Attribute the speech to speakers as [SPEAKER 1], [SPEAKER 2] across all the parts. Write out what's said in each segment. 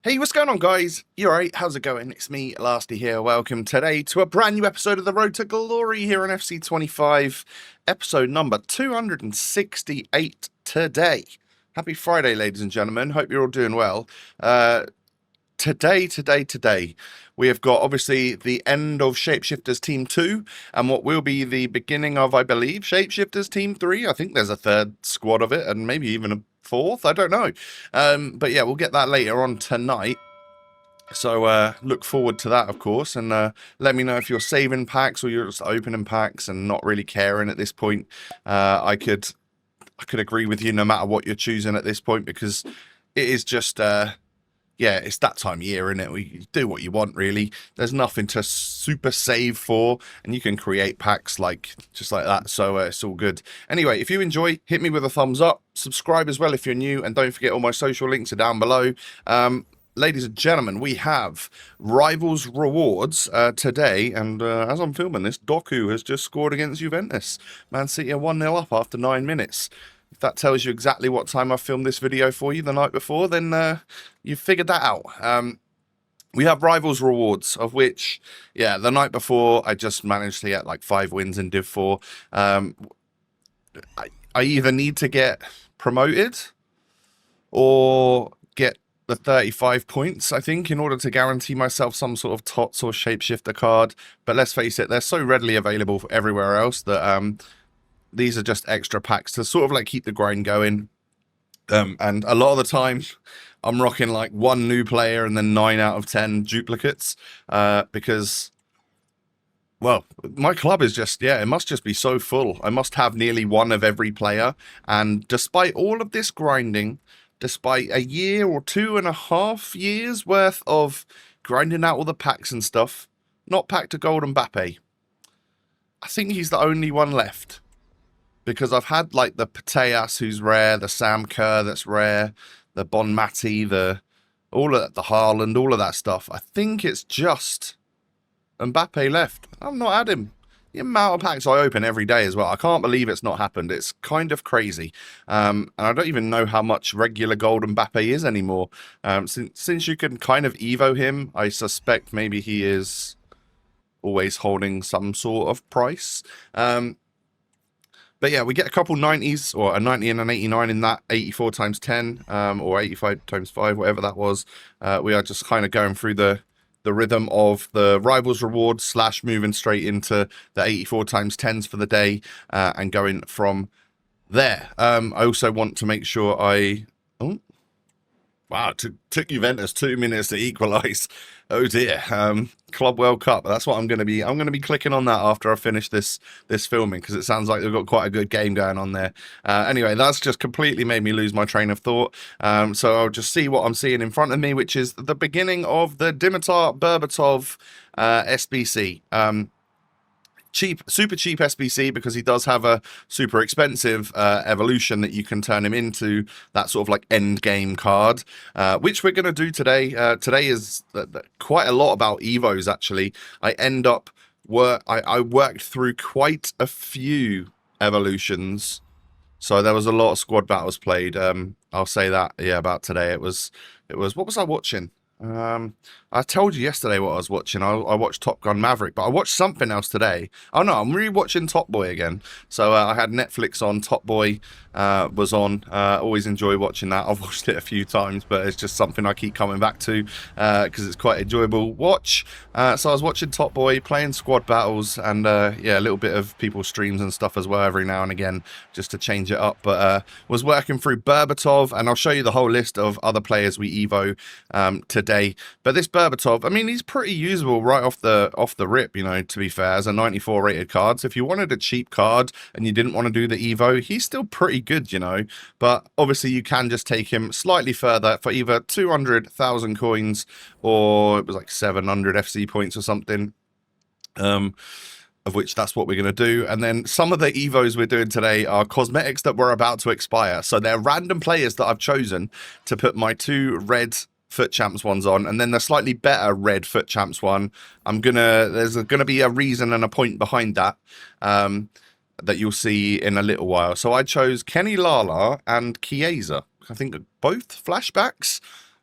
[SPEAKER 1] Hey, what's going on, guys? You alright? How's it going? It's me, Lasty here. Welcome today to a brand new episode of the Road to Glory here on FC25, episode number 268 today. Happy Friday, ladies and gentlemen. Hope you're all doing well. Today, we have got obviously the end of Shapeshifters Team 2 and what will be the beginning of, I believe, Shapeshifters Team 3. I think there's a third squad of it and maybe even a fourth. I don't know. But yeah, we'll get that later on tonight. So look forward to that, of course, and let me know if you're saving packs or you're just opening packs and not really caring at this point. I could agree with you no matter what you're choosing at this point, because it is just yeah, it's that time of year, isn't it? We do what you want, really. There's nothing to super save for, and you can create packs just like that, so it's all good. Anyway, if you enjoy, hit me with a thumbs up, subscribe as well if you're new, and don't forget all my social links are down below. Ladies and gentlemen, we have Rivals Rewards today, and as I'm filming this, Doku has just scored against Juventus. Man City are 1-0 up after 9 minutes. If that tells you exactly what time I filmed this video for you the night before, then you've figured that out. We have Rivals Rewards, of which, yeah, the night before, I just managed to get like 5 wins in Div 4. I either need to get promoted or get the 35 points, I think, in order to guarantee myself some sort of TOTS or Shapeshifter card. But let's face it, they're so readily available everywhere else that these are just extra packs to sort of like keep the grind going. And a lot of the time, I'm rocking like 1 new player and then 9 out of 10 duplicates because, well, my club is just, yeah, it must just be so full. I must have nearly 1 of every player. And despite all of this grinding, despite a year or 2.5 years worth of grinding out all the packs and stuff, not packed a gold Mbappe. I think he's the only one left. Because I've had like the Pateas, who's rare, the Sam Kerr that's rare, the Bon Mati, all of the Haaland, all of that stuff. I think it's just Mbappe left. I've not had him. The amount of packs I open every day as well. I can't believe it's not happened. It's kind of crazy. And I don't even know how much regular gold Mbappe is anymore. Since you can kind of Evo him, I suspect maybe he is always holding some sort of price. But yeah, we get a couple 90s, or a 90 and an 89 in that 84 times 10, or 85 times 5, whatever that was. We are just kind of going through the rhythm of the Rivals Rewards / moving straight into the 84 times 10s for the day, and going from there. I also want to make sure oh, wow, took Juventus 2 minutes to equalise. Oh dear. Club World Cup. That's what I'm going to be. I'm going to be clicking on that after I finish this filming, because it sounds like they've got quite a good game going on there. Anyway, that's just completely made me lose my train of thought. So I'll just see what I'm seeing in front of me, which is the beginning of the Dimitar Berbatov SBC. Super cheap SBC, because he does have a super expensive evolution that you can turn him into that sort of like end game card, which we're going to do today. Today is quite a lot about Evos, actually. I worked through quite a few evolutions, so there was a lot of squad battles played. I'll say that, yeah, about today. It was what was I watching? I told you yesterday what I was watching. I watched Top Gun Maverick, but I watched something else today. Oh no, I'm re-watching Top Boy again. So I had Netflix on, Top Boy was on. Always enjoy watching that. I've watched it a few times, but it's just something I keep coming back to because it's quite enjoyable watch. So I was watching Top Boy, playing squad battles, and yeah, a little bit of people's streams and stuff as well every now and again, just to change it up. But was working through Berbatov, and I'll show you the whole list of other players we Evo today. But this Berbatov, I mean, he's pretty usable right off the rip, you know, to be fair, as a 94 rated card. So if you wanted a cheap card and you didn't want to do the Evo, he's still pretty good, you know. But obviously you can just take him slightly further for either 200,000 coins, or it was like 700 FC points or something. Of which that's what we're going to do. And then some of the Evos we're doing today are cosmetics that were about to expire. So they're random players that I've chosen to put my 2 red Foot Champs ones on, and then the slightly better red Foot Champs one, there's gonna be a reason and a point behind that that you'll see in a little while. So I chose Kenny Lala and Chiesa. I think both flashbacks.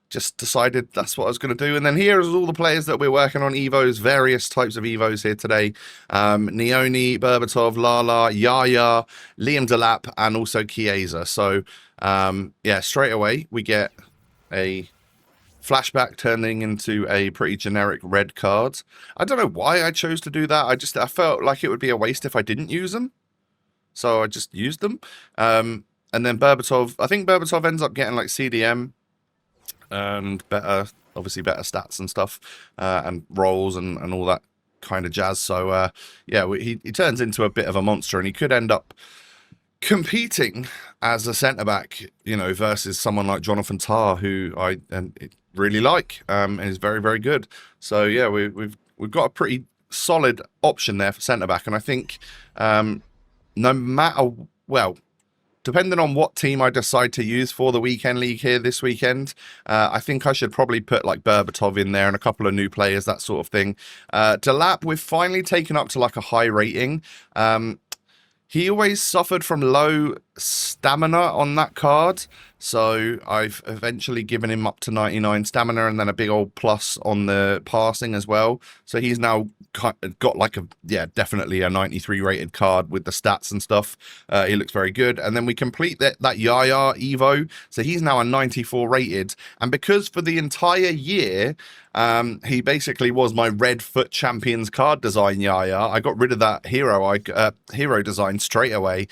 [SPEAKER 1] just decided that's what I was going to do. And then here is all the players that we're working on Evos, various types of Evos here today. Neoni, Berbatov, Lala, Yaya, Liam Delap, and also Chiesa. So, yeah, straight away we get a flashback turning into a pretty generic red card. I don't know why I chose to do that. I felt like it would be a waste if I didn't use them. So I just used them. And then Berbatov, I think Berbatov ends up getting like CDM and obviously better stats and stuff, and rolls and all that kind of jazz. So yeah, he turns into a bit of a monster, and he could end up competing as a centre back, you know, versus someone like Jonathan Tah, who I really like, and is very, very good. So yeah, we've got a pretty solid option there for centre back, and I think no matter, well, depending on what team I decide to use for the weekend league here this weekend, I think I should probably put like Berbatov in there and a couple of new players, that sort of thing. Delap, we've finally taken up to like a high rating. He always suffered from low stamina on that card, so I've eventually given him up to 99 stamina and then a big old plus on the passing as well. So he's now got like a, yeah, definitely a 93 rated card with the stats and stuff. He looks very good. And then we complete that Yaya Evo, so he's now a 94 rated. And because for the entire year, he basically was my Red Foot Champions card design Yaya, I got rid of that hero design straight away.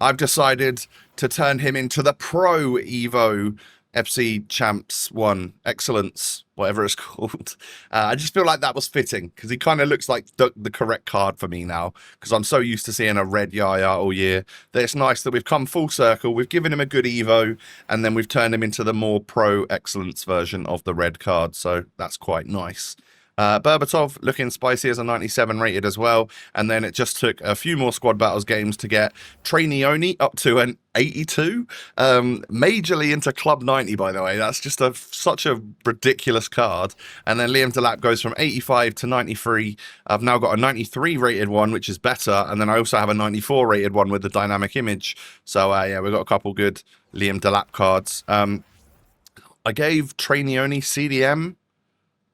[SPEAKER 1] I've decided to turn him into the Pro Evo FC Champs 1 Excellence, whatever it's called. I just feel like that was fitting because he kind of looks like the correct card for me now, because I'm so used to seeing a red Yaya all year that it's nice that we've come full circle. We've given him a good Evo and then we've turned him into the more Pro Excellence version of the red card. So that's quite nice. Berbatov looking spicy as a 97 rated as well, and then it just took a few more squad battles games to get Trainioni up to an 82, majorly into club 90, by the way. That's just such a ridiculous card. And then Liam Delap goes from 85 to 93. I've now got a 93 rated one, which is better, and then I also have a 94 rated one with the dynamic image. So yeah, we've got a couple good Liam Delap cards. I gave Trainioni CDM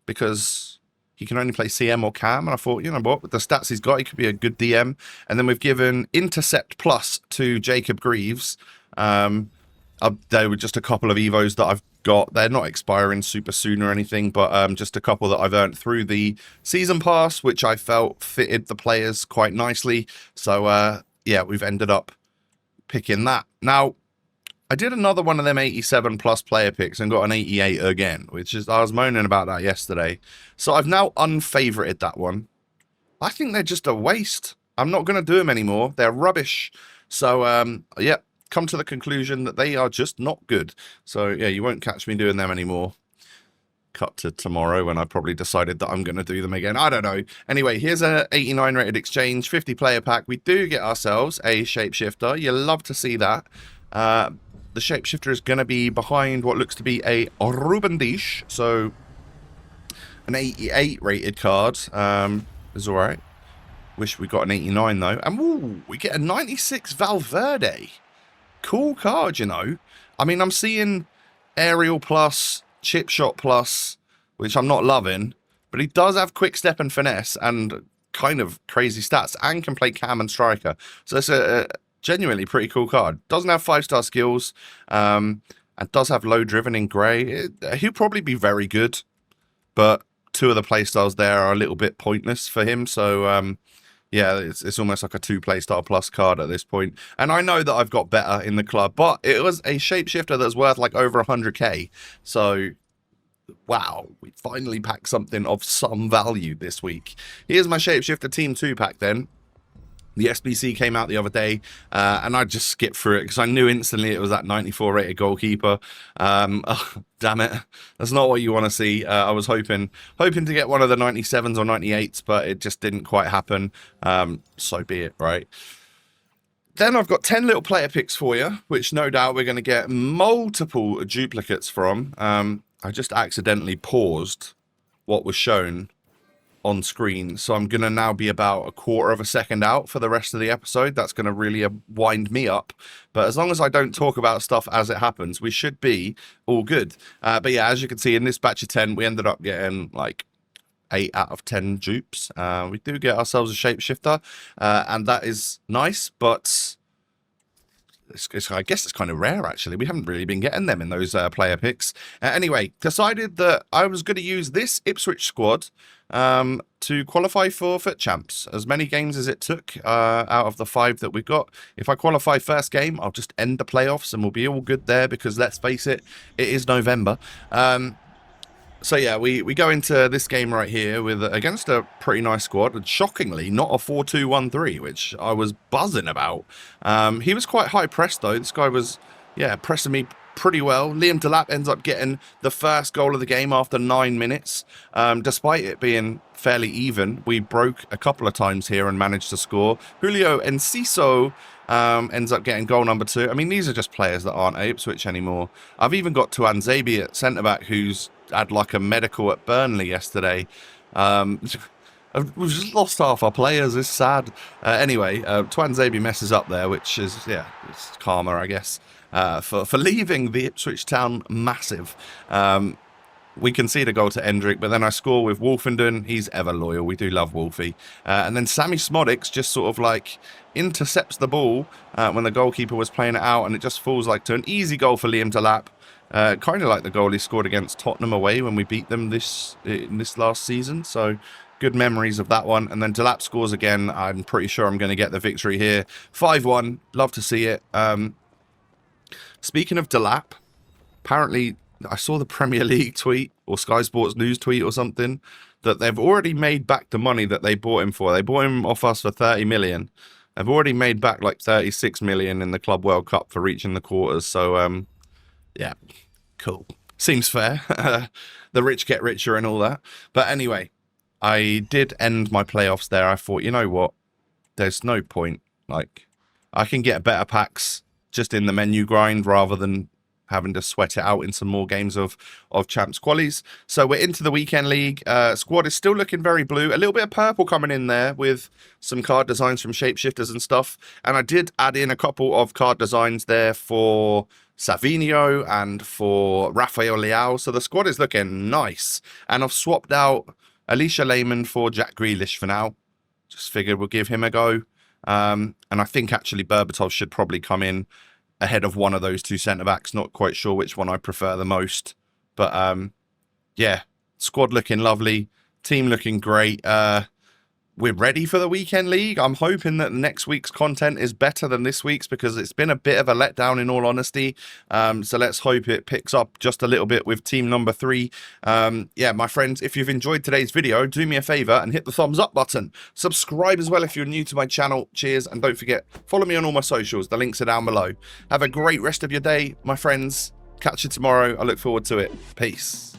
[SPEAKER 1] because he can only play CM or CAM, and I thought, you know what, with the stats he's got, he could be a good DM. And then we've given Intercept Plus to Jacob Greaves. There were just a couple of Evos that I've got. They're not expiring super soon or anything, but just a couple that I've earned through the season pass, which I felt fitted the players quite nicely. So yeah, we've ended up picking that. Now, I did another one of them 87 plus player picks and got an 88 again, which is, I was moaning about that yesterday. So I've now unfavorited that one. I think they're just a waste. I'm not going to do them anymore. They're rubbish. So, yeah, come to the conclusion that they are just not good. So, yeah, you won't catch me doing them anymore. Cut to tomorrow when I probably decided that I'm going to do them again. I don't know. Anyway, here's a 89 rated exchange, 50 player pack. We do get ourselves a Shapeshifter. You love to see that. The Shapeshifter is going to be behind what looks to be a Ruben Dish, so an 88 rated card is alright. Wish we got an 89 though. And ooh, we get a 96 Valverde. Cool card, you know. I mean, I'm seeing Aerial Plus, Chip Shot Plus, which I'm not loving, but he does have Quick Step and Finesse and kind of crazy stats and can play Cam and Striker. So it's a genuinely pretty cool card. Doesn't have 5-star skills, and does have low driven in grey. He'll probably be very good, but two of the playstyles there are a little bit pointless for him. So yeah, it's almost like a 2 playstyle plus card at this point. And I know that I've got better in the club, but it was a Shapeshifter that's worth like over 100k. So wow, we finally packed something of some value this week. Here's my Shapeshifter Team 2 pack then. The SBC came out the other day, and I just skipped through it because I knew instantly it was that 94 rated goalkeeper. Oh, damn it. That's not what you want to see. I was hoping to get one of the 97s or 98s, but it just didn't quite happen. So be it, right? Then I've got 10 little player picks for you, which no doubt we're going to get multiple duplicates from. I just accidentally paused what was shown on screen, so I'm going to now be about a quarter of a second out for the rest of the episode. That's going to really wind me up, but as long as I don't talk about stuff as it happens, we should be all good. But yeah, as you can see, in this batch of 10, we ended up getting like 8 out of 10 dupes. We do get ourselves a Shapeshifter, and that is nice, but I guess it's kind of rare, actually. We haven't really been getting them in those player picks. Anyway, decided that I was going to use this Ipswich squad to qualify for FUT Champs. As many games as it took out of the 5 that we've got. If I qualify first game, I'll just end the playoffs and we'll be all good there, because let's face it, it is November. So yeah, we go into this game right here with against a pretty nice squad, and shockingly not a 4-2-1-3, which I was buzzing about. He was quite high pressed though. This guy was, yeah, pressing me pretty well. Liam Delap ends up getting the first goal of the game after 9 minutes. Despite it being fairly even, we broke a couple of times here and managed to score. Julio Enciso ends up getting goal number 2. I mean, these are just players that aren't at Ipswich anymore. I've even got Tuan Zabi at centre-back, who's had like a medical at Burnley yesterday. We've just lost half our players. It's sad. Anyway, Tuan Zabi messes up there, which is, yeah, it's karma, I guess, for leaving the Ipswich Town massive. We concede a goal to Endrick, but then I score with Wolfenden. He's ever loyal. We do love Wolfie. And then Sammy Smodics just sort of like intercepts the ball when the goalkeeper was playing it out, and it just falls like to an easy goal for Liam Delap. Kind of like the goal he scored against Tottenham away when we beat them in this last season. So good memories of that one. And then Delap scores again. I'm pretty sure I'm going to get the victory here. 5-1. Love to see it. Speaking of Delap, apparently I saw the Premier League tweet or Sky Sports News tweet or something that they've already made back the money that they bought him for. They bought him off us for 30 million. They've already made back like 36 million in the Club World Cup for reaching the quarters. So, yeah, cool. Seems fair. The rich get richer and all that. But anyway, I did end my playoffs there. I thought, you know what? There's no point. Like, I can get better packs just in the menu grind rather than having to sweat it out in some more games of champs qualies. So we're into the weekend league. Squad is still looking very blue. A little bit of purple coming in there with some card designs from Shapeshifters and stuff. And I did add in a couple of card designs there for Savinho and for Rafael Leao. So the squad is looking nice. And I've swapped out Alicia Lehmann for Jack Grealish for now. Just figured we'll give him a go. And I think actually Berbatov should probably come in ahead of one of those two centre-backs. Not quite sure which one I prefer the most. But, yeah, squad looking lovely. Team looking great. We're ready for the weekend league. I'm hoping that next week's content is better than this week's, because it's been a bit of a letdown in all honesty. So let's hope it picks up just a little bit with team number 3. Yeah, my friends, if you've enjoyed today's video, do me a favor and hit the thumbs up button. Subscribe as well if you're new to my channel. Cheers. And don't forget, follow me on all my socials. The links are down below. Have a great rest of your day, my friends. Catch you tomorrow. I look forward to it. Peace.